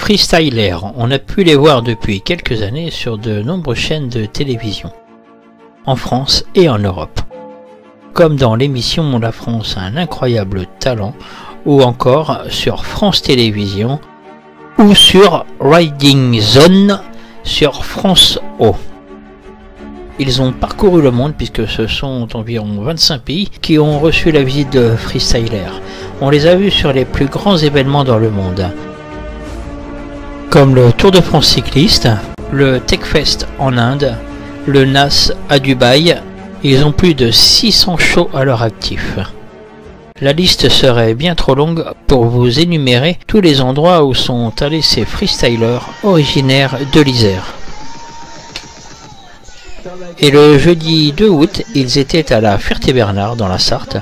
Freestylers, on a pu les voir depuis quelques années sur de nombreuses chaînes de télévision, en France et en Europe, comme dans l'émission La France a un incroyable talent, ou encore sur France Télévisions, ou sur Riding Zone sur France O. Ils ont parcouru le monde puisque ce sont environ 25 pays qui ont reçu la visite de Freestylers. On les a vus sur les plus grands événements dans le monde, comme le Tour de France cycliste, le TechFest en Inde, le NAS à Dubaï. Ils ont plus de 600 shows à leur actif. La liste serait bien trop longue pour vous énumérer tous les endroits où sont allés ces freestylers originaires de l'Isère. Et le jeudi 2 août, ils étaient à la Ferté-Bernard dans la Sarthe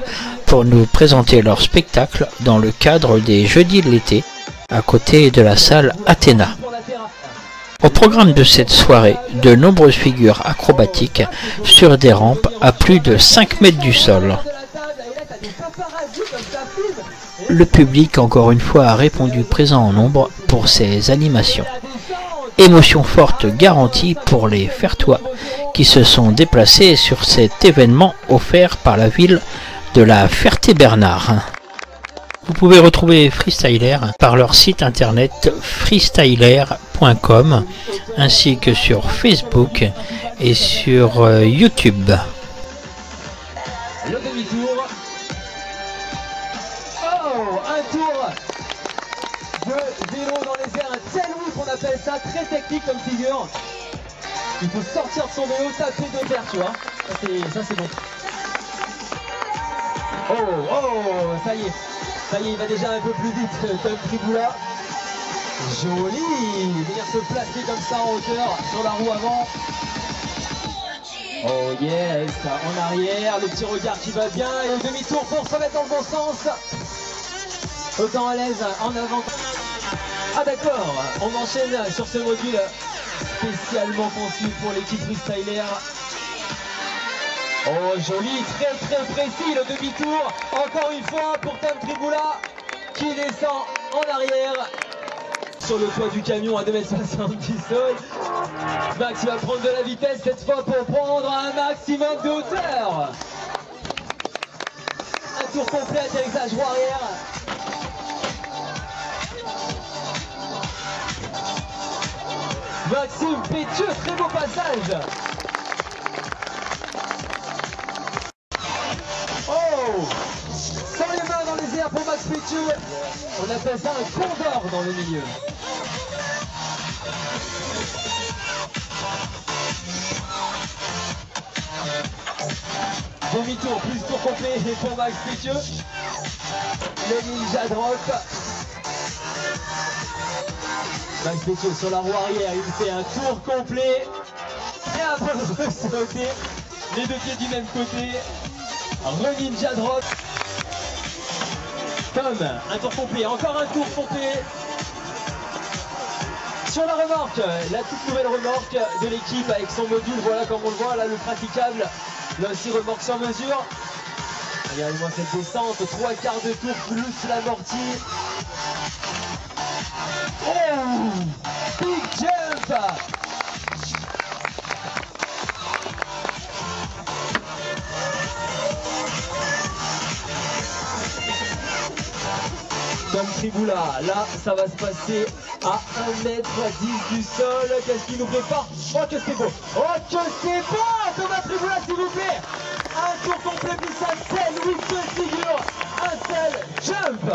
pour nous présenter leur spectacle dans le cadre des Jeudis de l'été, à côté de la salle Athéna. Au programme de cette soirée, de nombreuses figures acrobatiques sur des rampes à plus de 5 mètres du sol. Le public, encore une fois, a répondu présent en nombre pour ces animations. Émotion forte garantie pour les Fertois qui se sont déplacés sur cet événement offert par la ville de la Ferté-Bernard. Vous pouvez retrouver Freestylers par leur site internet freestyler.com ainsi que sur Facebook et sur YouTube. Le demi-tour. Oh, un tour de vélo dans les airs, un tail whip, on appelle ça, très technique comme figure. Il faut sortir de son vélo, taper de terre, tu vois. Ça c'est bon. Oh, ça y est, il va déjà un peu plus vite, Tom Tribula. Joli, venir se placer comme ça en hauteur sur la roue avant. Oh yes, en arrière, le petit regard qui va bien et le demi-tour pour se mettre dans le bon sens. Autant à l'aise, en avant. Ah d'accord, on enchaîne sur ce module spécialement conçu pour l'équipe Freestyler. Oh joli, très précis le demi-tour. Encore une fois pour Tom Tribula qui descend en arrière. Sur le toit du camion à 2,70 m sol. Max va prendre de la vitesse cette fois pour prendre un maximum de hauteur. Un tour complet, atterrissage roue arrière. Maxime Pétieux, très beau passage. Oh, sans les mains dans les airs pour Max Pétieux. On appelle ça un condor dans le milieu. Demi-tour plus tour complet pour Max Pétieux. Le ninja drop. Max Pétieux sur la roue arrière, il fait un tour complet. Et un peu sauté. Les deux pieds du même côté. Re ninja drop. Tom, un tour complet, encore un tour complet. Sur la remorque, la toute nouvelle remorque de l'équipe avec son module, voilà comme on le voit là, le praticable. Là aussi remorque sur mesure. Regardez-moi cette descente, 3 quarts de tour plus l'amorti. Oh, big jump. Tom Tribula, là ça va se passer à 1,10 m du sol. Qu'est-ce qu'il nous prépare? Oh que c'est beau. Oh que c'est beau. Thomas Tribula s'il vous plaît. Un tour complet plus un tel whip de figure. Un tel jump.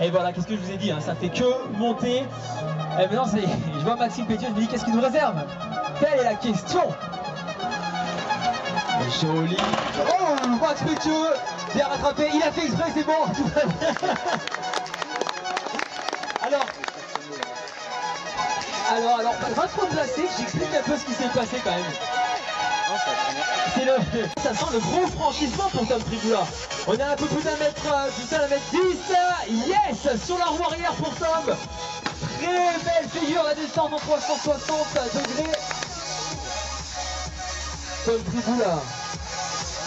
Et voilà, qu'est-ce que je vous ai dit, hein, ça fait que monter. Et maintenant je vois Maxime Pétieux, je me dis qu'est-ce qu'il nous réserve? Telle est la question. Joli. Oh Max Pétieux, bien rattrapé, il a fait exprès, c'est bon. Alors, pas trop placé, j'explique un peu ce qui s'est passé quand même. Ça sent le gros franchissement pour Tom Tribula. On a un peu plus d'un mètre, du sol, 1,10 m. Yes, sur la roue arrière pour Tom. Très belle figure, la descente en 360 degrés. Tom Tribula.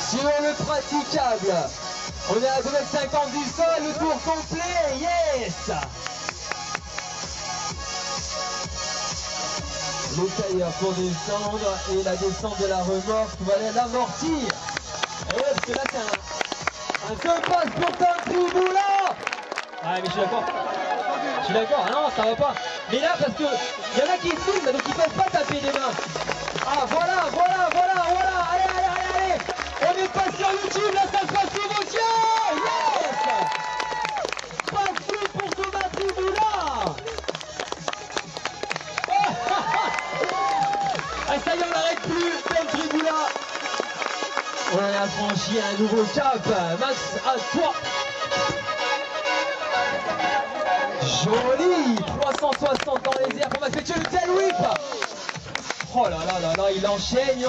Sur le praticable. On est à 2,50 m du sol, le tour complet. Yes. Le tailleur pour descendre et la descente de la remorque va l'amortir. Et ouais, parce que là c'est un seul passe pour Tom Triboula. Ouais, mais je suis d'accord. Je suis d'accord, non, ça va pas. Mais là, parce que y en a qui filment, donc ils peuvent pas taper les mains. Ah, voilà. Allez. On n'est pas sur YouTube, là, ça se passe sur vos yeux. Yes. Pas de fou pour Thomas Triboula. Ah, ça y est, on n'arrête plus, Tom Triboula. On a franchi un nouveau cap. Max, à toi. Joli, 360 dans les airs pour Max Pétieux, le tail whip. Oh là, il enchaîne.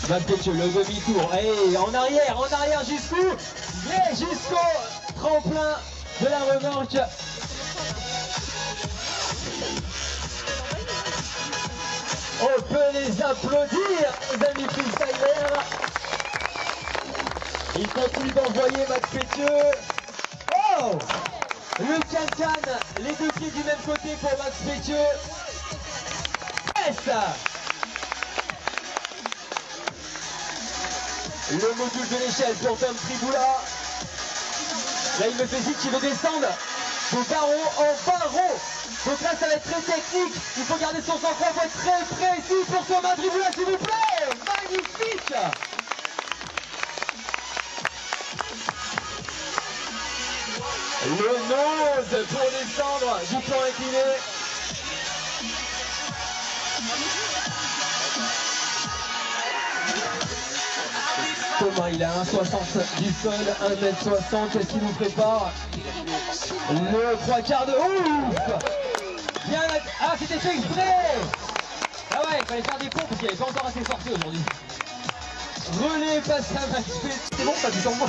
Max Pétieux, le demi-tour, et en arrière jusqu'où? Yeah, jusqu'au tremplin de la remorque. On peut les applaudir, les amis freestylers. Il continue d'envoyer Max Pétieux. Oh, le can-can, les deux pieds du même côté pour Max Pétieux. Yes. Le module de l'échelle pour Tom Triboula. Là, il me fait signe qu'il veut descendre de barreau en barreau. Donc là, ça va être très technique. Il faut garder son sang-froid, il faut être très précis pour Thomas Triboula, s'il vous plaît. Magnifique. Le nose pour descendre du plan incliné. Thomas, il a 1,60 du sol, 1,60 m. Qu'est-ce qu'il nous prépare? Le 3/4 de ouf. Bien. Ah, c'était fait exprès. Ah ouais, il fallait faire des pompes parce qu'il n'y avait pas encore assez sorti aujourd'hui. Relais passe à Max Pétieux. C'est bon, ça du moi.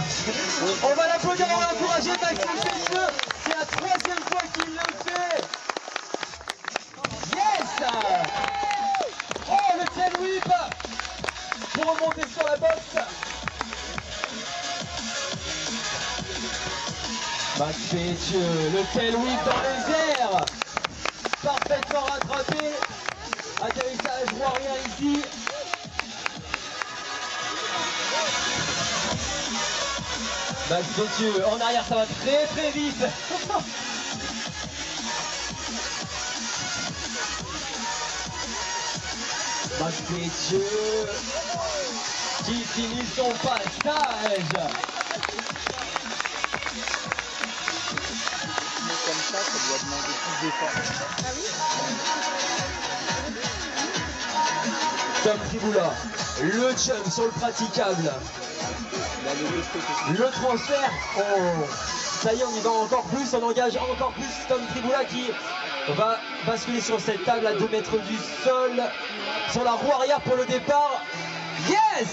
On va l'applaudir, on va encourager Max Pétieux. C'est la 3e fois qu'il le fait. Yes. Oh, le tail whip pour remonter sur la boxe. Max Pétieux, le tail whip dans les airs. Parfaitement rattrapé. Atterrissage warrior ici. Max Pétieux, en arrière ça va très vite. Max Pétieux qui finit son passage. Comme ça doit demander plus d'efforts. Ah oui. Tom Triboula, le jump sur le praticable. Le transfert, ça y est, on y va encore plus, on engage encore plus Tom Triboula qui va basculer sur cette table à 2 mètres du sol, sur la roue arrière pour le départ. Yes.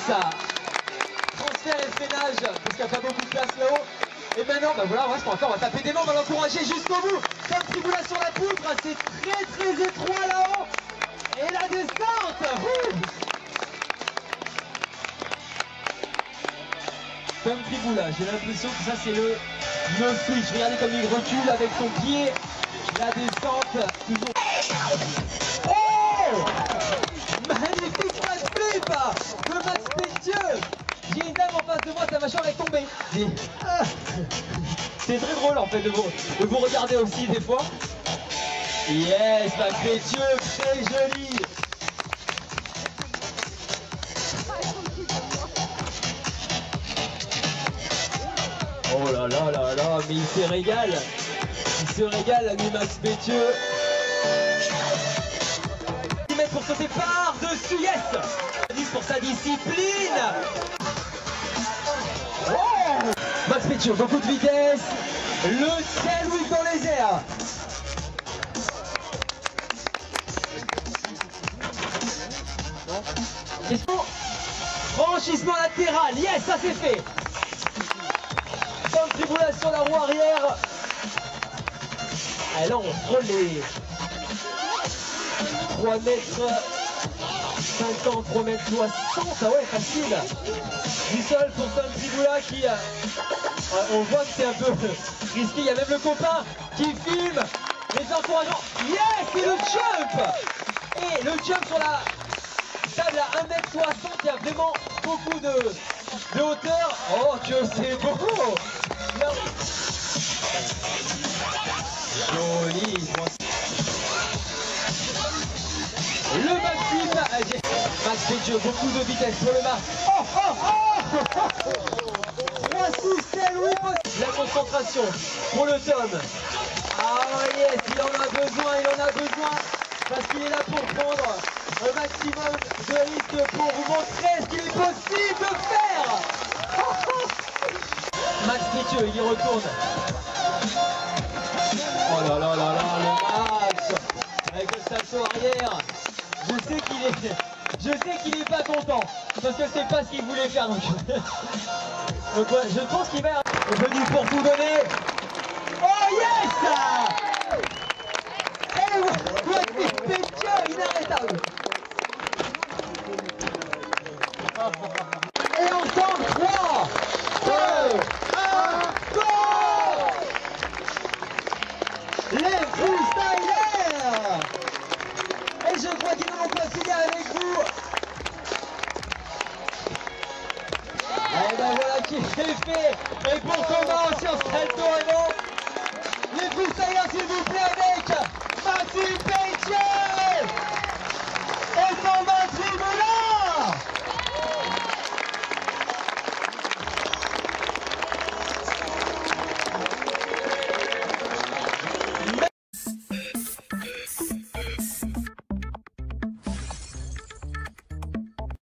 Transfert et freinage, parce qu'il n'y a pas beaucoup de place là-haut. Et maintenant, bah voilà, on reste encore, on va taper des mains, on va l'encourager jusqu'au bout. Tom Triboula sur la poutre, c'est très étroit là-haut. Et la descente. Tom Triboula, j'ai l'impression que ça c'est le no switch. Regardez comme il recule avec son pied. La descente, toujours. Oh, magnifique backflip de Max Pétieux. J'ai une dame en face de moi, sa mâchoire est tombée. C'est très drôle en fait de vous regarder aussi des fois. Yes, Max Pétieux, très joli. Oh là là, mais il se régale. Il se régale, l'ami Max Pétieux. 10 mètres pour sauter par-dessus, yes. 10 pour sa discipline. Oh, Max Pétieux, beaucoup de vitesse. Le tail whip dans les airs. Question. Franchissement latéral, yes, ça c'est fait. Tom Triboula sur la roue arrière. Et là on frôle les 3 mètres 50, 3 mètres 60, ah ouais facile. Du sol pour Tom Triboula qui On voit que c'est un peu risqué, il y a même le copain qui filme les encourageants. Yes, et le jump! Et le jump sur la table à 1m60, il y a vraiment beaucoup de hauteur. Oh que c'est beau! Joli! Le backflip, Max Pétieux, beaucoup de vitesse pour le Mars. Oh oh oh! 3 6 oui, la concentration pour le Tom. Ah yes, il en a besoin, parce qu'il est là pour prendre un maximum de risques pour vous montrer ce qu'il est possible de faire. Max Pétieux, il y retourne. Oh là là là là, le Max avec le salto arrière. Je sais qu'il est pas content parce que c'est pas ce qu'il voulait faire. Donc ouais, je pense qu'il va venu pour tout donner. Oh yes! Et voici Pétieux, inarrêtable.